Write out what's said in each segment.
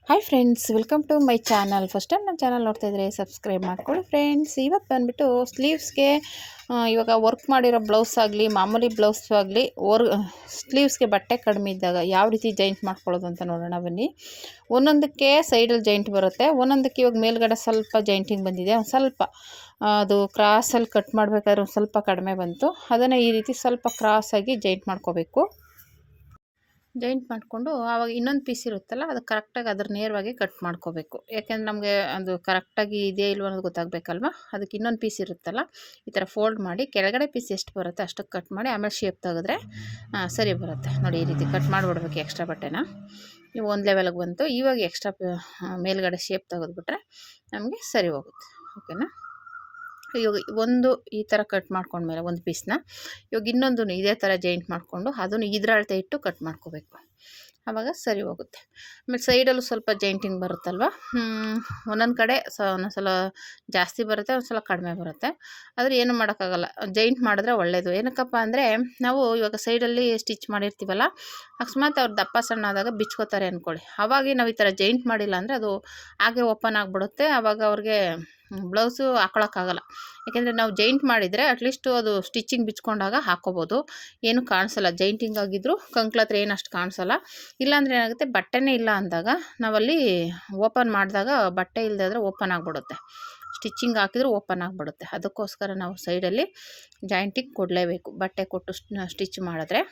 Hi friends, welcome to my channel. First time ನನ್ನ channel ನೋಡ್ತಾ ಇದ್ದರೆ ಸಬ್ಸ್ಕ್ರೈಬ್ ಮಾಡ್ಕೊಳ್ಳಿ ಫ್ರೆಂಡ್ಸ್. ಇವತ್ತು ಬಂದುಬಿಟ್ಟು ಸ್ಲೀವ್ಸ್ಗೆ ಇವಾಗ ವರ್ಕ್ ಮಾಡಿರೋ ಬ್ಲೌಸ್ ಆಗಲಿ ಮಾಮೂಲಿ ಬ್ಲೌಸ್ ಆಗಲಿ ಸ್ಲೀವ್ಸ್ಗೆ ಬಟ್ಟೆ ಕಡಿಮೆ ಇದ್ದಾಗ ಯಾವ ರೀತಿ ಜಾಯಿಂಟ್ ಮಾಡ್ಕೊಳ್ಳೋದು ಅಂತ ನೋಡೋಣ ಬನ್ನಿ. ಒಂದೊಂದಕ್ಕೆ ಸೈಡಲ್ಲಿ ಜಾಯಿಂಟ್ ಬರುತ್ತೆ, ಒಂದೊಂದಕ್ಕೆ ಇವಾಗ ಮೇಲ್ಗಡೆ ಸ್ವಲ್ಪ ಜಾಯಿಂಟಿಂಗ್ ಬಂದಿದೆ. ಒಂದು ಸ್ವಲ್ಪ ಅದು ಕ್ರಾಸಲ್ಲಿ ಕಟ್ ಮಾಡಬೇಕಾದ್ರೆ ಒಂದು ಸ್ವಲ್ಪ ಕಡಿಮೆ ಬಂತು. ಅದನ್ನು ಈ ರೀತಿ ಸ್ವಲ್ಪ ಕ್ರಾಸಾಗಿ ಜಾಯಿಂಟ್ ಮಾಡ್ಕೋಬೇಕು. ಜಾಯಿಂಟ್ ಮಾಡಿಕೊಂಡು ಆವಾಗ ಇನ್ನೊಂದು ಪೀಸ್ ಇರುತ್ತಲ್ಲ, ಅದು ಕರೆಕ್ಟಾಗಿ ಅದ್ರ ನೇರವಾಗಿ ಕಟ್ ಮಾಡ್ಕೋಬೇಕು. ಯಾಕೆಂದ್ರೆ ನಮಗೆ ಅದು ಕರೆಕ್ಟಾಗಿ ಇದೆಯೋ ಇಲ್ವೋ ಅನ್ನೋದು ಗೊತ್ತಾಗಬೇಕಲ್ವ. ಅದಕ್ಕೆ ಇನ್ನೊಂದು ಪೀಸ್ ಇರುತ್ತಲ್ಲ, ಈ ಥರ ಫೋಲ್ಡ್ ಮಾಡಿ ಕೆಳಗಡೆ ಪೀಸ್ ಎಷ್ಟು ಬರುತ್ತೆ ಅಷ್ಟಕ್ಕೆ ಕಟ್ ಮಾಡಿ ಆಮೇಲೆ ಶೇಪ್ ತೆಗೆದ್ರೆ ಸರಿ ಬರುತ್ತೆ. ನೋಡಿ, ಈ ರೀತಿ ಕಟ್ ಮಾಡಿಬಿಡ್ಬೇಕು ಎಕ್ಸ್ಟ್ರಾ ಬಟ್ಟೆನ. ನೀವು ಒಂದು ಲೆವೆಲ್ಗೆ ಬಂತು. ಇವಾಗ ಎಕ್ಸ್ಟ್ರಾ ಮೇಲ್ಗಡೆ ಶೇಪ್ ತೆಗೆದುಬಿಟ್ರೆ ನಮಗೆ ಸರಿ ಹೋಗುತ್ತೆ. ಓಕೆನಾ. ಇವಾಗ ಒಂದು ಈ ಥರ ಕಟ್ ಮಾಡ್ಕೊಂಡ್ಮೇಲೆ ಒಂದು ಪೀಸ್ನ ಇವಾಗ ಇನ್ನೊಂದು ಇದೇ ಥರ ಜಾಯಿಂಟ್ ಮಾಡಿಕೊಂಡು ಅದನ್ನು ಇದ್ರ ಅಳತೆ ಇಟ್ಟು ಕಟ್ ಮಾಡ್ಕೋಬೇಕು. ಆವಾಗ ಸರಿ ಹೋಗುತ್ತೆ. ಆಮೇಲೆ ಸೈಡಲ್ಲೂ ಸ್ವಲ್ಪ ಜಾಯಿಂಟಿಂಗ್ ಬರುತ್ತಲ್ವ, ಒಂದೊಂದು ಕಡೆ ಒಂದೊಂದು ಸಲ ಜಾಸ್ತಿ ಬರುತ್ತೆ, ಒಂದು ಸಲ ಕಡಿಮೆ ಬರುತ್ತೆ. ಆದರೆ ಏನೂ ಮಾಡೋಕ್ಕಾಗಲ್ಲ, ಜಾಯಿಂಟ್ ಮಾಡಿದ್ರೆ ಒಳ್ಳೆಯದು. ಏನಕ್ಕಪ್ಪ ಅಂದರೆ ನಾವು ಇವಾಗ ಸೈಡಲ್ಲಿ ಸ್ಟಿಚ್ ಮಾಡಿರ್ತೀವಲ್ಲ, ಅಕಸ್ಮಾತ್ ಅವ್ರು ದಪ್ಪ ಸಣ್ಣ ಆದಾಗ ಬಿಚ್ಕೋತಾರೆ ಅಂದ್ಕೊಳ್ಳಿ. ಆವಾಗ ನಾವು ಈ ಥರ ಜಾಯಿಂಟ್ ಮಾಡಿಲ್ಲ ಅಂದರೆ ಅದು ಹಾಗೆ ಓಪನ್ ಆಗಿಬಿಡುತ್ತೆ. ಆವಾಗ ಅವ್ರಿಗೆ ಬ್ಲೌಸು ಹಾಕೊಳಕ್ಕಾಗಲ್ಲ. ಯಾಕೆಂದರೆ ನಾವು ಜಾಯಿಂಟ್ ಮಾಡಿದರೆ ಅಟ್ಲೀಸ್ಟು ಅದು ಸ್ಟಿಚಿಂಗ್ ಬಿಚ್ಕೊಂಡಾಗ ಹಾಕ್ಕೋಬೋದು, ಏನು ಕಾಣಿಸಲ್ಲ. ಜಾಯಿಂಟಿಂಗ್ ಆಗಿದ್ದರೂ ಕಂಕ್ಳ ಹತ್ರ ಏನು ಅಷ್ಟು ಕಾಣಿಸಲ್ಲ. ಇಲ್ಲಾಂದರೆ ಏನಾಗುತ್ತೆ, ಬಟ್ಟೆನೇ ಇಲ್ಲ ಅಂದಾಗ ನಾವಲ್ಲಿ ಓಪನ್ ಮಾಡಿದಾಗ ಬಟ್ಟೆ ಇಲ್ಲದೆ ಆದರೆ ಓಪನ್ ಆಗಿಬಿಡುತ್ತೆ. ಸ್ಟಿಚಿಂಗ್ ಹಾಕಿದರೂ ಓಪನ್ ಆಗಿಬಿಡುತ್ತೆ. ಅದಕ್ಕೋಸ್ಕರ ನಾವು ಸೈಡಲ್ಲಿ ಜಾಯಿಂಟಿಂಗ್ ಕೊಡಲೇಬೇಕು. ಬಟ್ಟೆ ಕೊಟ್ಟು ಸ್ಟಿಚ್ ಮಾಡಿದ್ರೆ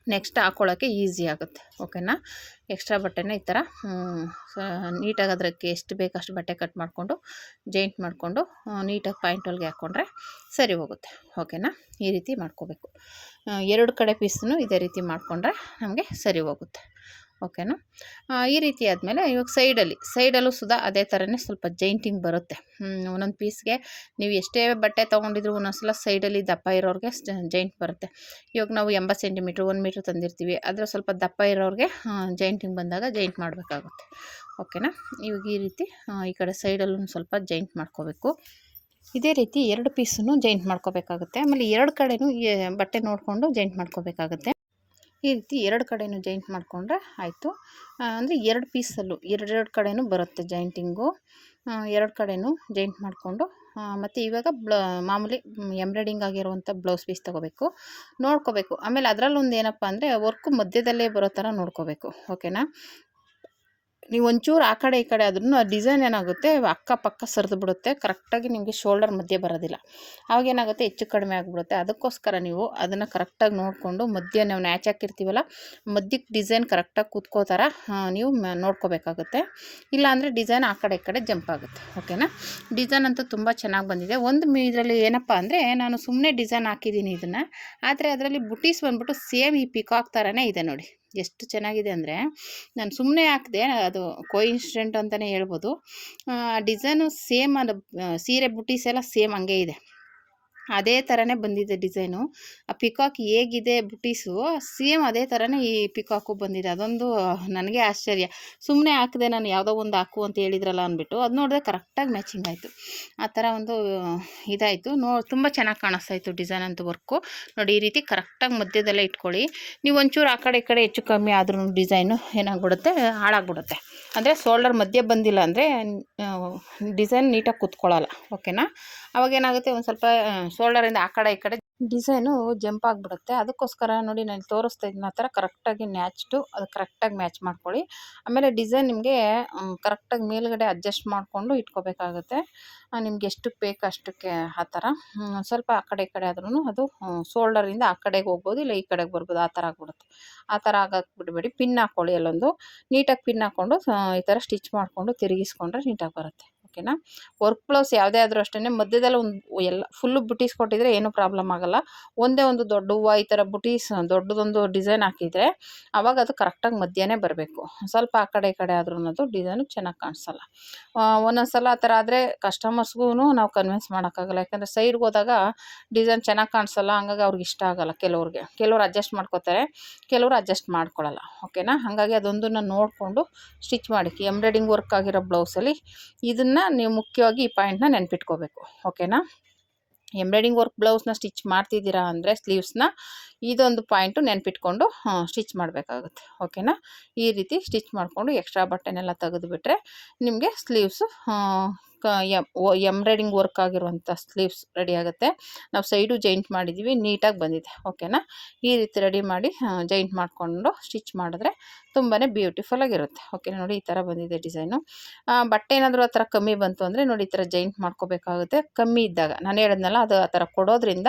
ನೆಕ್ಸ್ಟ್ ಹಾಕ್ಕೊಳ್ಳೋಕ್ಕೆ ಈಸಿ ಆಗುತ್ತೆ. ಓಕೆನಾ. ಎಕ್ಸ್ಟ್ರಾ ಬಟ್ಟೆನ ಈ ಥರ ನೀಟಾಗಿ ಅದಕ್ಕೆ ಎಷ್ಟು ಬೇಕು ಅಷ್ಟು ಬಟ್ಟೆ ಕಟ್ ಮಾಡಿಕೊಂಡು ಜಾಯಿಂಟ್ ಮಾಡಿಕೊಂಡು ನೀಟಾಗಿ ಪಾಯಿಂಟ್ ಹೊಲಿಗೆ ಹಾಕ್ಕೊಂಡ್ರೆ ಸರಿ ಹೋಗುತ್ತೆ. ಓಕೆನಾ. ಈ ರೀತಿ ಮಾಡ್ಕೋಬೇಕು. ಎರಡು ಕಡೆ ಪೀಸನ್ನು ಇದೇ ರೀತಿ ಮಾಡಿಕೊಂಡ್ರೆ ನಮಗೆ ಸರಿ ಹೋಗುತ್ತೆ. ಓಕೆನಾ. ಈ ರೀತಿ ಆದಮೇಲೆ ಇವಾಗ ಸೈಡಲ್ಲೂ ಸುಧಾ ಅದೇ ಥರನೇ ಸ್ವಲ್ಪ ಜಾಯಿಂಟಿಂಗ್ ಬರುತ್ತೆ. ಒಂದೊಂದು ಪೀಸ್ಗೆ ನೀವು ಎಷ್ಟೇ ಬಟ್ಟೆ ತೊಗೊಂಡಿದ್ರು ಒಂದೊಂದು ಸಲ ಸೈಡಲ್ಲಿ ದಪ್ಪ ಇರೋರಿಗೆ ಜಾಯಿಂಟ್ ಬರುತ್ತೆ. ಇವಾಗ ನಾವು 80 ಸೆಂಟಿಮೀಟ್ರ್ 1 ಮೀಟ್ರ್ ತಂದಿರ್ತೀವಿ, ಅದರ ಸ್ವಲ್ಪ ದಪ್ಪ ಇರೋರಿಗೆ ಜಾಯಿಂಟಿಂಗ್ ಬಂದಾಗ ಜಾಯಿಂಟ್ ಮಾಡಬೇಕಾಗುತ್ತೆ. ಓಕೆನಾ. ಇವಾಗ ಈ ರೀತಿ ಈ ಕಡೆ ಸೈಡಲ್ಲೂ ಸ್ವಲ್ಪ ಜಾಯಿಂಟ್ ಮಾಡ್ಕೋಬೇಕು. ಇದೇ ರೀತಿ ಎರಡು ಪೀಸನ್ನು ಜಾಯಿಂಟ್ ಮಾಡ್ಕೋಬೇಕಾಗುತ್ತೆ. ಆಮೇಲೆ ಎರಡು ಕಡೆನೂ ಬಟ್ಟೆ ನೋಡಿಕೊಂಡು ಜಾಯಿಂಟ್ ಮಾಡ್ಕೋಬೇಕಾಗುತ್ತೆ. ಈ ರೀತಿ ಎರಡು ಕಡೆಯೂ ಜಾಯಿಂಟ್ ಮಾಡಿಕೊಂಡ್ರೆ ಆಯಿತು. ಅಂದರೆ ಎರಡು ಪೀಸಲ್ಲೂ ಎರಡು ಕಡೆಯೂ ಬರುತ್ತೆ ಜಾಯಿಂಟಿಂಗು. ಎರಡು ಕಡೆಯೂ ಜಾಯಿಂಟ್ ಮಾಡಿಕೊಂಡು ಮತ್ತು ಇವಾಗ ಮಾಮೂಲಿ ಎಂಬ್ರಾಯ್ಡಿಂಗ್ ಆಗಿರುವಂಥ ಬ್ಲೌಸ್ ಪೀಸ್ ತೊಗೋಬೇಕು, ನೋಡ್ಕೋಬೇಕು. ಆಮೇಲೆ ಅದರಲ್ಲೊಂದು ಏನಪ್ಪ ಅಂದರೆ ವರ್ಕು ಮಧ್ಯದಲ್ಲೇ ಬರೋ ಥರ ನೋಡ್ಕೋಬೇಕು. ಓಕೆನಾ. ನೀವು ಒಂಚೂರು ಆ ಕಡೆ ಈ ಕಡೆ ಆದ್ರೂ ಆ ಡಿಸೈನ್ ಏನಾಗುತ್ತೆ, ಅಕ್ಕಪಕ್ಕ ಸರಿದು ಬಿಡುತ್ತೆ. ಕರೆಕ್ಟಾಗಿ ನಿಮಗೆ ಶೋಲ್ಡರ್ ಮಧ್ಯೆ ಬರೋದಿಲ್ಲ. ಆವಾಗ ಏನಾಗುತ್ತೆ, ಹೆಚ್ಚು ಕಡಿಮೆ ಆಗಿಬಿಡುತ್ತೆ. ಅದಕ್ಕೋಸ್ಕರ ನೀವು ಅದನ್ನು ಕರೆಕ್ಟಾಗಿ ನೋಡಿಕೊಂಡು ಮಧ್ಯೆ ನಾವು ನ್ಯಾಚ್ ಹಾಕಿರ್ತೀವಲ್ಲ, ಮಧ್ಯಕ್ಕೆ ಡಿಸೈನ್ ಕರೆಕ್ಟಾಗಿ ಕೂತ್ಕೋ ಥರ ನೀವು ನೋಡ್ಕೋಬೇಕಾಗುತ್ತೆ. ಇಲ್ಲಾಂದರೆ ಡಿಸೈನ್ ಆ ಕಡೆ ಈ ಕಡೆ ಜಂಪ್ ಆಗುತ್ತೆ. ಓಕೆನಾ. ಡಿಸೈನ್ ಅಂತೂ ತುಂಬ ಚೆನ್ನಾಗಿ ಬಂದಿದೆ. ಒಂದು ಇದರಲ್ಲಿ ಏನಪ್ಪ ಅಂದರೆ, ನಾನು ಸುಮ್ಮನೆ ಡಿಸೈನ್ ಹಾಕಿದ್ದೀನಿ ಇದನ್ನು, ಆದರೆ ಅದರಲ್ಲಿ ಬುಟೀಸ್ ಬಂದ್ಬಿಟ್ಟು ಸೇಮ್ ಈ ಪಿಕಾಕ್ ಥರನೇ ಇದೆ. ನೋಡಿ ಎಷ್ಟು ಚೆನ್ನಾಗಿದೆ ಅಂದರೆ, ನಾನು ಸುಮ್ಮನೆ ಹಾಕಿದೆ, ಅದು ಕೋಇನ್ಸಿಡೆಂಟ್ ಅಂತಲೇ ಹೇಳ್ಬೋದು. ಡಿಸೈನು ಸೇಮ್, ಅದು ಸೀರೆ ಬುಟೀಸ್ ಎಲ್ಲ ಸೇಮ್ ಹಂಗೆ ಇದೆ, ಅದೇ ಥರನೇ ಬಂದಿದೆ ಡಿಸೈನು. ಆ ಪಿಕಾಕ್ ಹೇಗಿದೆ ಬುಟೀಸು ಸೇಮ್ ಅದೇ ಥರನೇ ಈ ಪಿಕಾಕು ಬಂದಿದೆ. ಅದೊಂದು ನನಗೆ ಆಶ್ಚರ್ಯ. ಸುಮ್ಮನೆ ಹಾಕಿದೆ ನಾನು, ಯಾವುದೋ ಒಂದು ಹಾಕು ಅಂತ ಹೇಳಿದ್ರಲ್ಲ ಅಂದ್ಬಿಟ್ಟು ಅದು ನೋಡಿದ್ರೆ ಕರೆಕ್ಟಾಗಿ ಮ್ಯಾಚಿಂಗ್ ಆಯಿತು. ಆ ಥರ ಒಂದು ಇದಾಯಿತು. ತುಂಬ ಚೆನ್ನಾಗಿ ಕಾಣಿಸ್ತಾಯಿತ್ತು ಡಿಸೈನ್ ಅಂತೂ. ವರ್ಕು ನೋಡಿ, ಈ ರೀತಿ ಕರೆಕ್ಟಾಗಿ ಮಧ್ಯದಲ್ಲೇ ಇಟ್ಕೊಳ್ಳಿ. ನೀವು ಒಂಚೂರು ಆ ಕಡೆ ಈ ಕಡೆ ಹೆಚ್ಚು ಕಮ್ಮಿ ಆದ್ರೂ ಡಿಸೈನು ಏನಾಗ್ಬಿಡುತ್ತೆ, ಹಾಳಾಗ್ಬಿಡುತ್ತೆ. ಅಂದರೆ ಶೋಲ್ಡರ್ ಮಧ್ಯೆ ಬಂದಿಲ್ಲ ಅಂದರೆ ಡಿಸೈನ್ ನೀಟಾಗಿ ಕೂತ್ಕೊಳ್ಳಲ್ಲ. ಓಕೆನಾ. ಅವಾಗೇನಾಗುತ್ತೆ, ಒಂದು ಸ್ವಲ್ಪ ಶೋಲ್ಡರಿಂದ ಆ ಕಡೆ ಈ ಕಡೆ ಡಿಸೈನು ಜಂಪ್ ಆಗಿಬಿಡುತ್ತೆ. ಅದಕ್ಕೋಸ್ಕರ ನೋಡಿ, ನಾನು ತೋರಿಸ್ತಾ ಇದ್ದೀನಿ ಆ ಥರ ಕರೆಕ್ಟಾಗಿ ಮ್ಯಾಚ್ಡು, ಅದು ಕರೆಕ್ಟಾಗಿ ಮ್ಯಾಚ್ ಮಾಡ್ಕೊಳ್ಳಿ. ಆಮೇಲೆ ಡಿಸೈನ್ ನಿಮಗೆ ಕರೆಕ್ಟಾಗಿ ಮೇಲ್ಗಡೆ ಅಡ್ಜಸ್ಟ್ ಮಾಡಿಕೊಂಡು ಇಟ್ಕೋಬೇಕಾಗುತ್ತೆ. ನಿಮ್ಗೆ ಎಷ್ಟಕ್ಕೆ ಬೇಕು ಅಷ್ಟಕ್ಕೆ ಆ ಥರ. ಸ್ವಲ್ಪ ಆ ಕಡೆ ಈ ಕಡೆ ಆದ್ರೂ ಅದು ಶೋಲ್ಡರಿಂದ ಆ ಕಡೆಗೆ ಹೋಗ್ಬೋದು, ಇಲ್ಲ ಈ ಕಡೆಗೆ ಬರ್ಬೋದು. ಆ ಥರ ಆಗಿಬಿಡುತ್ತೆ. ಆ ಥರ ಆಗಕ್ಕೆ ಬಿಡಬೇಡಿ. ಪಿನ್ ಹಾಕ್ಕೊಳ್ಳಿ. ಅಲ್ಲೊಂದು ನೀಟಾಗಿ ಪಿನ್ ಹಾಕ್ಕೊಂಡು ಈ ಥರ ಸ್ಟಿಚ್ ಮಾಡಿಕೊಂಡು ತಿರುಗಿಸ್ಕೊಂಡ್ರೆ ನೀಟಾಗಿ ಬರುತ್ತೆ. ಓಕೆನಾ. ವರ್ಕ್ ಬ್ಲೌಸ್ ಯಾವುದೇ ಆದರೂ ಅಷ್ಟೇ, ಮಧ್ಯದಲ್ಲಿ ಒಂದು ಎಲ್ಲ ಫುಲ್ಲು ಬುಟೀಸ್ ಕೊಟ್ಟಿದ್ರೆ ಏನೂ ಪ್ರಾಬ್ಲಮ್ ಆಗೋಲ್ಲ. ಒಂದೇ ಒಂದು ದೊಡ್ಡ ಹೂವು ಈ ಥರ ಬುಟೀಸ್ ದೊಡ್ಡದೊಂದು ಡಿಸೈನ್ ಹಾಕಿದರೆ ಆವಾಗ ಅದು ಕರೆಕ್ಟಾಗಿ ಮಧ್ಯನೇ ಬರಬೇಕು. ಸ್ವಲ್ಪ ಆ ಕಡೆ ಈ ಕಡೆ ಆದ್ರೂ ಅದು ಡಿಸೈನು ಚೆನ್ನಾಗಿ ಕಾಣಿಸಲ್ಲ. ಒಂದೊಂದು ಸಲ ಆ ಥರ ಆದರೆ ಕಸ್ಟಮರ್ಸ್ಗೂ ನಾವು ಕನ್ವಿನ್ಸ್ ಮಾಡೋಕ್ಕಾಗಲ್ಲ. ಯಾಕಂದರೆ ಸೈಡ್ಗೆ ಹೋದಾಗ ಡಿಸೈನ್ ಚೆನ್ನಾಗಿ ಕಾಣಿಸಲ್ಲ, ಹಂಗಾಗಿ ಅವ್ರಿಗೆ ಇಷ್ಟ ಆಗೋಲ್ಲ. ಕೆಲವ್ರು ಅಡ್ಜಸ್ಟ್ ಮಾಡ್ಕೋತಾರೆ, ಕೆಲವರು ಅಡ್ಜಸ್ಟ್ ಮಾಡ್ಕೊಳ್ಳಲ್ಲ. ಓಕೆನಾ. ಹಾಗಾಗಿ ಅದೊಂದನ್ನು ನೋಡಿಕೊಂಡು ಸ್ಟಿಚ್ ಮಾಡಿ. ಎಂಬ್ರಾಯ್ಡಿಂಗ್ ವರ್ಕ್ ಆಗಿರೋ ಬ್ಲೌಸಲ್ಲಿ ಇದನ್ನು ನೀವು ಮುಖ್ಯವಾಗಿ ಈ ಪಾಯಿಂಟ್ನ ನೆನ್ಪಿಟ್ಕೋಬೇಕು. ಓಕೆನಾ. ಎಂಬ್ರಾಯ್ಡಿಂಗ್ ವರ್ಕ್ ಬ್ಲೌಸ್ನ ಸ್ಟಿಚ್ ಮಾಡ್ತಿದ್ದೀರಾ ಅಂದರೆ ಸ್ಲೀವ್ಸ್ನ ಇದೊಂದು ಪಾಯಿಂಟು ನೆನ್ಪಿಟ್ಕೊಂಡು ಸ್ಟಿಚ್ ಮಾಡಬೇಕಾಗುತ್ತೆ. ಓಕೆನಾ? ಈ ರೀತಿ ಸ್ಟಿಚ್ ಮಾಡಿಕೊಂಡು ಎಕ್ಸ್ಟ್ರಾ ಬಟ್ಟೆನೆಲ್ಲ ತೆಗೆದುಬಿಟ್ರೆ ನಿಮಗೆ ಸ್ಲೀವ್ಸು ಎಂಬ್ರಾಯ್ಡಿಂಗ್ ವರ್ಕ್ ಆಗಿರುವಂಥ ಸ್ಲೀವ್ಸ್ ರೆಡಿ ಆಗುತ್ತೆ. ನಾವು ಸೈಡು ಜೈಂಟ್ ಮಾಡಿದ್ದೀವಿ, ನೀಟಾಗಿ ಬಂದಿದೆ. ಓಕೆನಾ? ಈ ರೀತಿ ರೆಡಿ ಮಾಡಿ ಜೈಂಟ್ ಮಾಡಿಕೊಂಡು ಸ್ಟಿಚ್ ಮಾಡಿದ್ರೆ ತುಂಬಾ ಬ್ಯೂಟಿಫುಲ್ಲಾಗಿರುತ್ತೆ. ಓಕೆನಾ? ನೋಡಿ ಈ ಥರ ಬಂದಿದೆ ಡಿಸೈನು. ಬಟ್ಟೆ ಏನಾದರೂ ಆ ಥರ ಕಮ್ಮಿ ಬಂತು ಅಂದರೆ ನೋಡಿ ಈ ಥರ ಜೈಂಟ್ ಮಾಡ್ಕೋಬೇಕಾಗುತ್ತೆ. ಕಮ್ಮಿ ಇದ್ದಾಗ ನಾನು ಹೇಳಿದ್ನಲ್ಲ, ಅದು ಆ ಥರ ಕೊಡೋದ್ರಿಂದ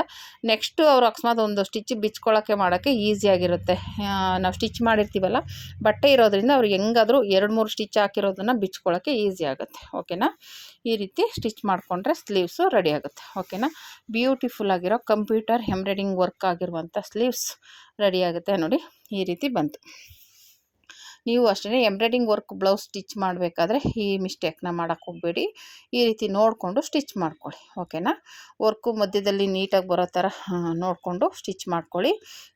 ನೆಕ್ಸ್ಟು ಅವರು ಅಕಸ್ಮಾತ್ ಒಂದು ಸ್ಟಿಚ್ ಬಿಚ್ಕೊಳ್ಳೋಕ್ಕೆ ಮಾಡೋಕ್ಕೆ ಈಸಿಯಾಗಿರುತ್ತೆ. ನಾವು ಸ್ಟಿಚ್ ಮಾಡಿರ್ತೀವಲ್ಲ, ಬಟ್ಟೆ ಇರೋದ್ರಿಂದ ಅವ್ರು ಹೆಂಗಾದರೂ 2-3 ಸ್ಟಿಚ್ ಹಾಕಿರೋದನ್ನು ಬಿಚ್ಕೊಳ್ಳೋಕ್ಕೆ ಈಸಿ ಆಗುತ್ತೆ. ಓಕೆನಾ? ಈ ರೀತಿ ಸ್ಟಿಚ್ ಮಾಡಿಕೊಂಡ್ರೆ ಸ್ಲೀವ್ಸು ರೆಡಿ ಆಗುತ್ತೆ. ಓಕೆನಾ? ಬ್ಯೂಟಿಫುಲ್ ಆಗಿರೋ ಕಂಪ್ಯೂಟರ್ ಎಂಬ್ರಾಯ್ಡಿಂಗ್ ವರ್ಕ್ ಆಗಿರುವಂಥ ಸ್ಲೀವ್ಸ್ ರೆಡಿ ಆಗುತ್ತೆ. ನೋಡಿ ಈ ರೀತಿ ಬಂತು. ನೀವು ಅಷ್ಟೇ ಎಂಬ್ರಾಯ್ಡಿಂಗ್ ವರ್ಕ್ ಬ್ಲೌಸ್ ಸ್ಟಿಚ್ ಮಾಡಬೇಕಾದ್ರೆ ಈ ಮಿಸ್ಟೇಕ್ನ ಮಾಡೋಕ್ಕೆ ಹೋಗಬೇಡಿ. ಈ ರೀತಿ ನೋಡಿಕೊಂಡು ಸ್ಟಿಚ್ ಮಾಡ್ಕೊಳ್ಳಿ. ಓಕೆನಾ? ವರ್ಕು ಮಧ್ಯದಲ್ಲಿ ನೀಟಾಗಿ ಬರೋ ಥರ ನೋಡಿಕೊಂಡು ಸ್ಟಿಚ್ ಮಾಡ್ಕೊಳ್ಳಿ.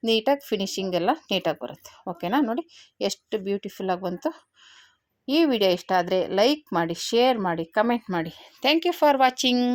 ನೀಟಾಗಿ ಫಿನಿಶಿಂಗ್ ಎಲ್ಲ ನೀಟಾಗಿ ಬರುತ್ತೆ. ಓಕೆನಾ? ನೋಡಿ ಎಷ್ಟು ಬ್ಯೂಟಿಫುಲ್ಲಾಗಿ ಬಂತು. ಈ ವಿಡಿಯೋ ಇಷ್ಟ ಆದರೆ ಲೈಕ್ ಮಾಡಿ, ಶೇರ್ ಮಾಡಿ, ಕಮೆಂಟ್ ಮಾಡಿ. Thank you for watching.